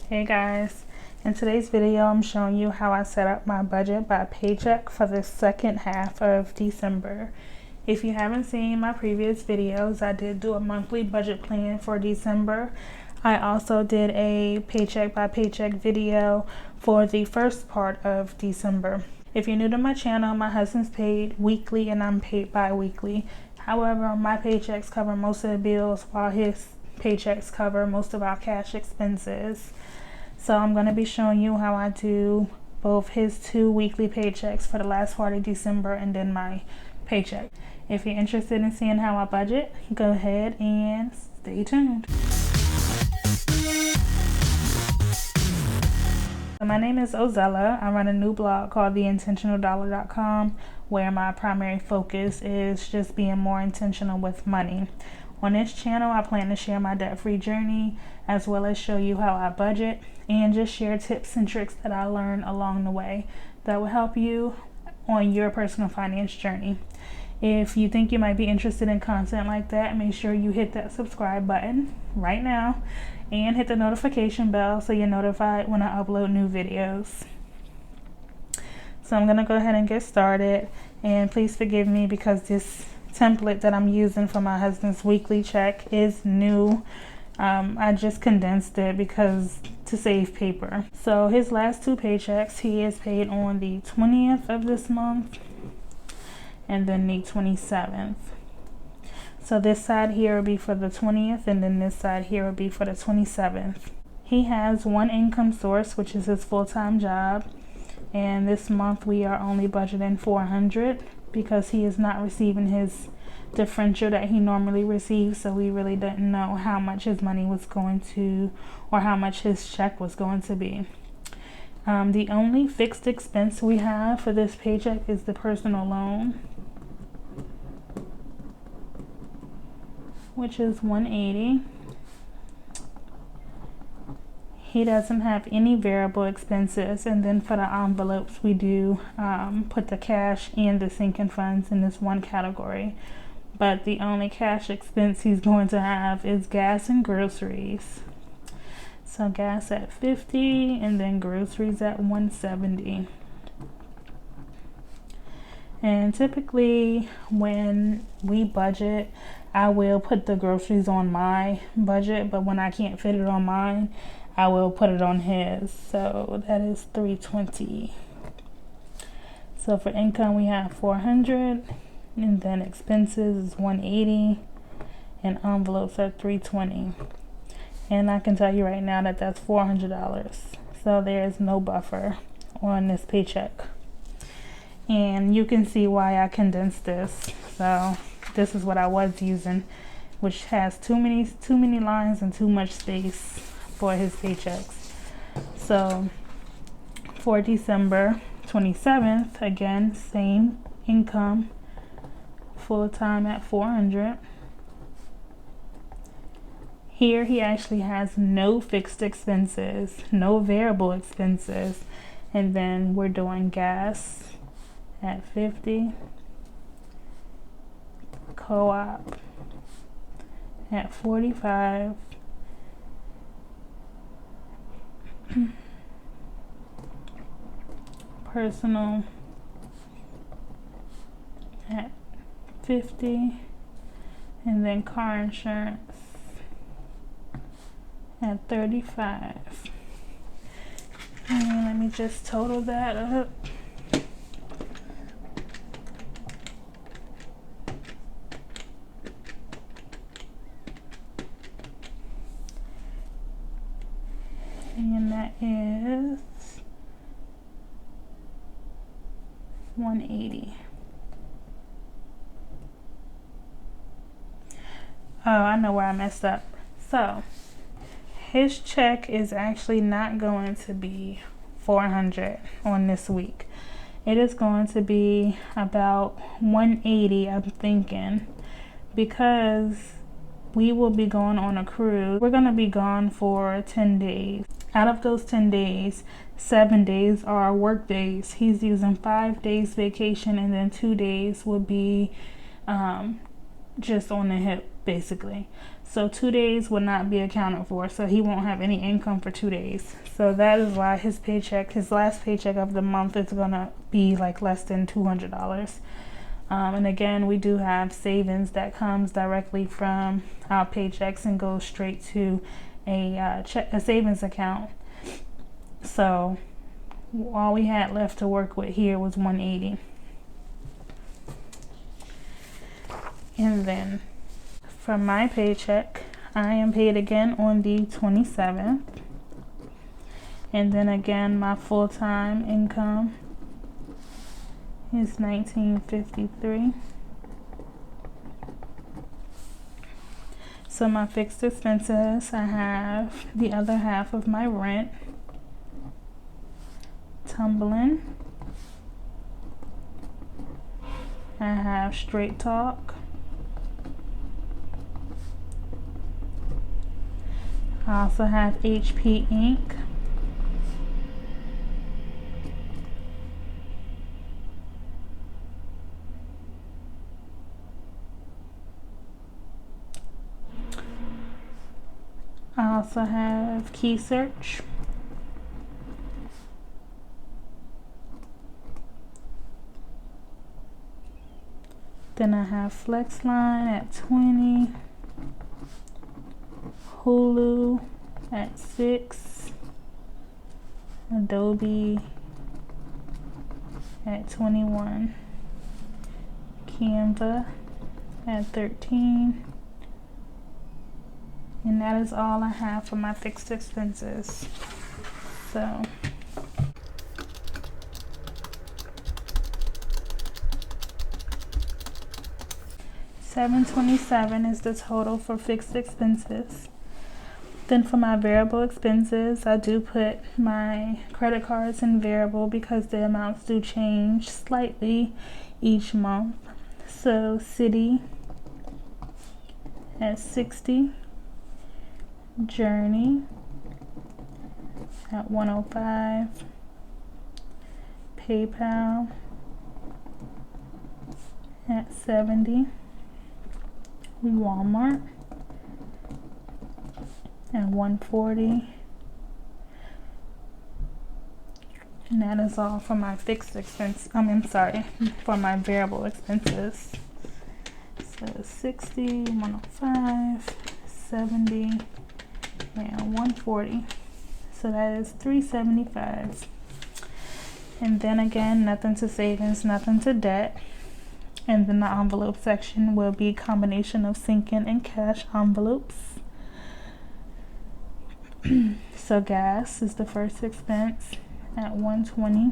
Hey guys, in today's video I'm showing you how I set up my budget by Paycheck for the second half of December. If you haven't seen my previous videos, I did do a monthly budget plan for December. I also did a Paycheck by Paycheck video for the first part of December. If you're new to my channel, my husband's paid weekly and I'm paid bi-weekly. However, my paychecks cover most of the bills while his paychecks cover most of our cash expenses. So I'm going to be showing you how I do both his 2 weekly paychecks for the last part of December and then my paycheck. If you're interested in seeing how I budget, go ahead and stay tuned. So my name is OZELLA. I run a new blog called theintentionaldollar.com where my primary focus is just being more intentional with money. On this channel, I plan to share my debt-free journey as well as show you how I budget and just share tips and tricks that I learned along the way that will help you on your personal finance journey. If you think you might be interested in content like that, make sure you hit that subscribe button right now and hit the notification bell so you're notified when I upload new videos. So I'm going to go ahead and get started, and please forgive me because this template that I'm using for my husband's weekly check is new. I just condensed it because to save paper. So his last 2 paychecks, he is paid on the 20th of this month and then the 27th. So this side here will be for the 20th and then this side here will be for the 27th. He has one income source, which is his full-time job, and this month we are only budgeting $400 because he is not receiving his differential that he normally receives, so we really didn't know how much his money was going to, or how much his check was going to be. The only fixed expense we have for this paycheck is the personal loan, which is $180. He doesn't have any variable expenses, and then for the envelopes we do put the cash and the sinking funds in this one category. But the only cash expense he's going to have is gas and groceries. So gas at $50 and then groceries at $170. And typically when we budget, I will put the groceries on my budget, but when I can't fit it on mine, I will put it on his. So that is $320. So for income we have $400, and then expenses is $180, and envelopes are $320. And I can tell you right now that that's $400. So there is no buffer on this paycheck. And you can see why I condensed this. So this is what I was using, which has too many lines and too much space for his paychecks. So for December 27th, again, same income, full-time at $400. Here he actually has no fixed expenses, no variable expenses, and then we're doing gas at $50, co-op at $45, personal at $50, and then car insurance at $35. And let me just total that up. And that is $180. Oh, I know where I messed up. So his check is actually not going to be $400 on this week. It is going to be about $180, I'm thinking, because we will be going on a cruise. We're going to be gone for 10 days. Out of those 10 days, 7 days are work days. He's using 5 days vacation, and then 2 days will be just on the hip, basically. So 2 days will not be accounted for, so he won't have any income for 2 days. So that is why his paycheck, his last paycheck of the month, is gonna be like less than $200. And again, we do have savings that comes directly from our paychecks and goes straight to a savings account. So all we had left to work with here was $180. And then from my paycheck, I am paid again on the 27th. And then again, my full-time income is $19.53. So my fixed expenses, I have the other half of my rent, tumbling. I have Straight Talk. I also have HP Inc. I also have Key Search. Then I have FlexLine at 20. Hulu at 6. Adobe at 21. Canva at 13. And that is all I have for my fixed expenses. So $727 is the total for fixed expenses. Then for my variable expenses, I do put my credit cards in variable because the amounts do change slightly each month. So Citi at 60. Journey at 105. PayPal at 70. Walmart at 140. And that is all for my fixed expense. For my variable expenses. So 60, 105, 70, and 140. So that is $375. And then again, nothing to savings, nothing to debt. And then the envelope section will be a combination of sinking and cash envelopes. So gas is the first expense at $120.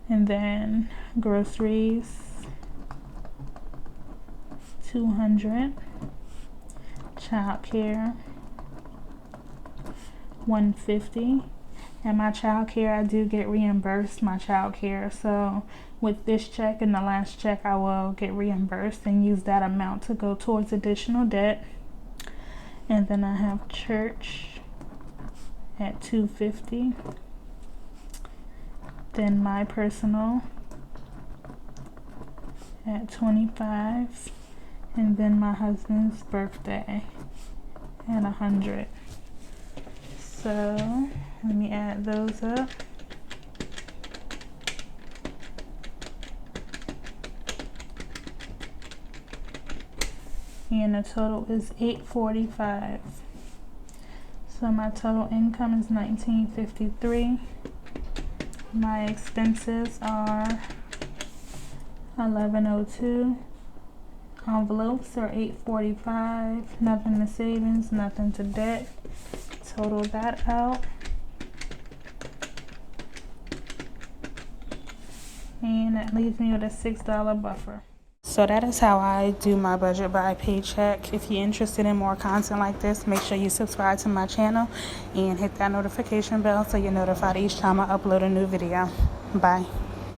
And then groceries, $200. Child care, $150. And my child care, I do get reimbursed my child care. So with this check and the last check, I will get reimbursed and use that amount to go towards additional debt. And then I have church at $250. Then my personal at $25. And then my husband's birthday at $100. So let me add those up. And the total is $845. So my total income is $1953. My expenses are $1102. Envelopes are $845. Nothing to savings, nothing to debt. Total that out. And that leaves me with a $6 buffer. So that is how I do my budget by paycheck. If you're interested in more content like this, make sure you subscribe to my channel and hit that notification bell so you're notified each time I upload a new video. Bye.